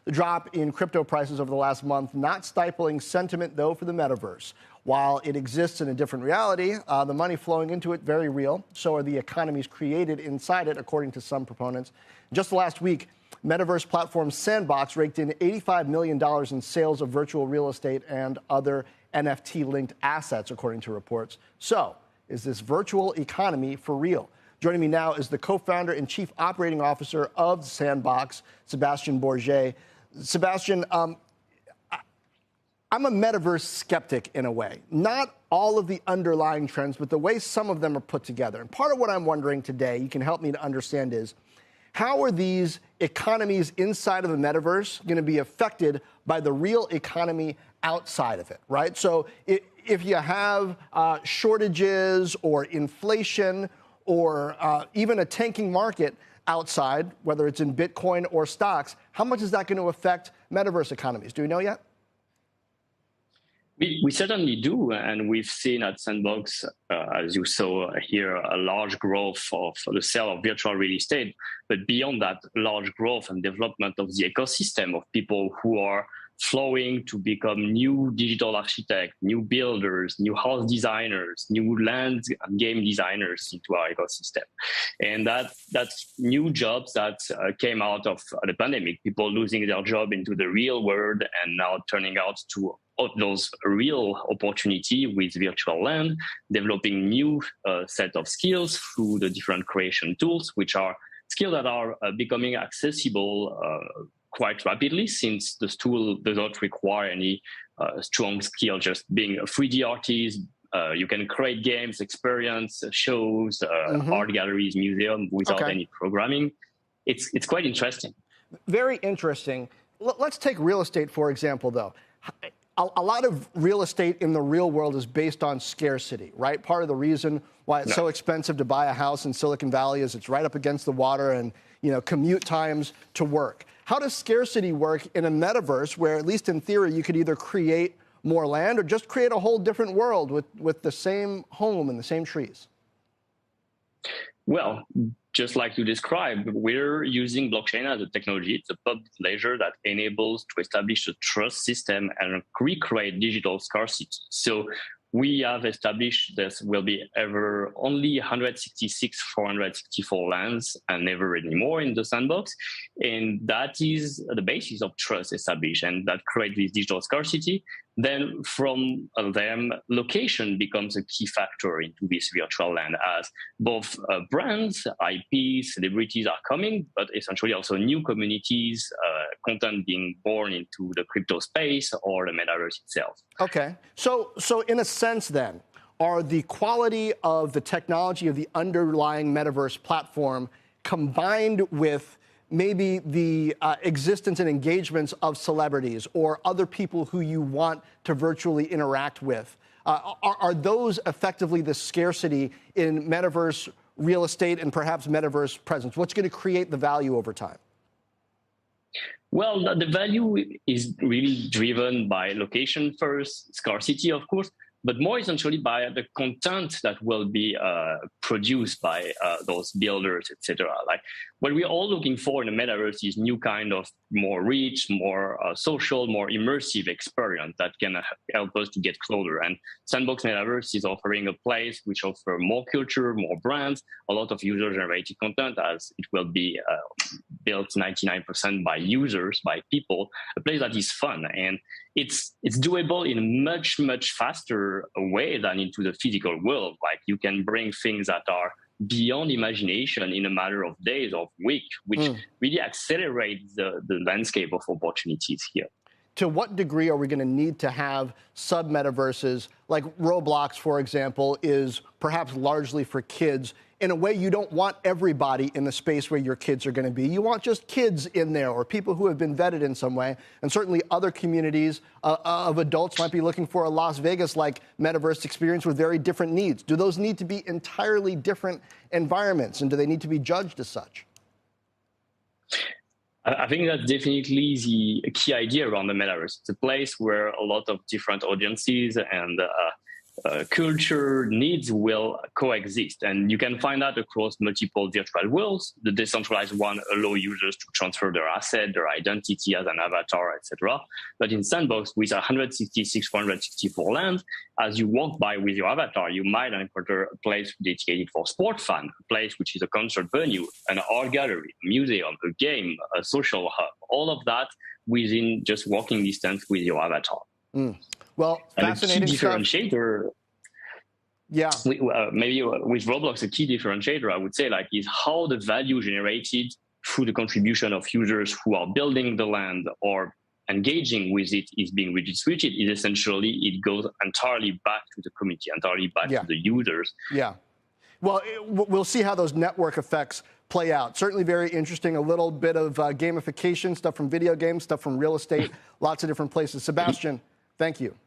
The drop in crypto prices over the last month not stifling sentiment, though, for the metaverse. While it exists in a different reality, the money flowing into it very real. So are the economies created inside it, according to some proponents. Just last week, metaverse platform Sandbox raked in $85 million in sales of virtual real estate and other NFT-linked assets, according to reports. So is this virtual economy for real? Joining me now is the co-founder and chief operating officer of Sandbox, Sebastien BORGET. Sebastien, I'm a metaverse skeptic in a way. Not all of the underlying trends, but the way some of them are put together. And part of what I'm wondering today, you can help me to understand, is how are these economies inside of the metaverse going to be affected by the real economy outside of it, right? So if you have shortages or inflation or even a tanking market outside, whether it's in Bitcoin or stocks, how much is that going to affect metaverse economies? Do we know yet? We certainly do, and we've seen at Sandbox, as you saw here, a large growth for the sale of virtual real estate. But beyond that, large growth and development of the ecosystem of people who are flowing to become new digital architects, new builders, new house designers, new land and game designers into our ecosystem. And that's new jobs that came out of the pandemic, people losing their job into the real world and now turning out to those real opportunity with virtual land, developing new set of skills through the different creation tools, which are skills that are becoming accessible quite rapidly, since this tool does not require any strong skill. Just being a 3D artist, you can create games, experience, shows, art galleries, museum without any programming. It's quite interesting. Very interesting. Let's take real estate, for example, though. A lot of real estate in the real world is based on scarcity, right? Part of the reason why it's so expensive to buy a house in Silicon Valley is it's right up against the water and, commute times to work. How does scarcity work in a metaverse where, at least in theory, you could either create more land or just create a whole different world with the same home and the same trees? Well, just like you described, we're using blockchain as a technology. It's a public ledger that enables to establish a trust system and recreate digital scarcity. So we have established there will be ever only 166, 464 lands and never anymore in the sandbox. And that is the basis of trust established, and that creates this digital scarcity. Then from them, location becomes a key factor into this virtual land, as both brands, IPs, celebrities are coming, but essentially also new communities, content being born into the crypto space or the metaverse itself. Okay. So in a sense then, are the quality of the technology of the underlying metaverse platform combined with maybe the existence and engagements of celebrities or other people who you want to virtually interact with, are those effectively the scarcity in metaverse real estate and perhaps metaverse presence? What's going to create the value over time? Well, the value is really driven by location first, scarcity, of course, but more essentially by the content that will be produced by those builders, etc. Like what we're all looking for in the metaverse is new kind of more rich, more social, more immersive experience that can help us to get closer. And Sandbox Metaverse is offering a place which offers more culture, more brands, a lot of user-generated content, as it will be built 99% by users, by people, a place that is fun. And it's doable in a much, much faster way than into the physical world. Like you can bring things that are beyond imagination in a matter of days or weeks, which really accelerates the landscape of opportunities here. To what degree are we going to need to have sub-metaverses, like Roblox, for example, is perhaps largely for kids? In a way, you don't want everybody in the space where your kids are going to be. You want just kids in there or people who have been vetted in some way. And certainly other communities of adults might be looking for a Las Vegas-like metaverse experience with very different needs. Do those need to be entirely different environments, and do they need to be judged as such? I think that's definitely the key idea around the metaverse. It's a place where a lot of different audiences and culture needs will coexist. And you can find that across multiple virtual worlds. The decentralized one allow users to transfer their asset, their identity as an avatar, etc. But in Sandbox, with 166, 164 lands, as you walk by with your avatar, you might encounter a place dedicated for sport fan, a place which is a concert venue, an art gallery, a museum, a game, a social hub, all of that within just walking distance with your avatar. Well, fascinating stuff. Differentiator, yeah. Maybe with Roblox, a key differentiator, I would say, like, is how the value generated through the contribution of users who are building the land or engaging with it is being redistributed. Is essentially it goes entirely back to the community, entirely back to the users. Yeah. Well, we'll see how those network effects play out. Certainly very interesting. A little bit of gamification, stuff from video games, stuff from real estate, lots of different places. Sebastien, thank you.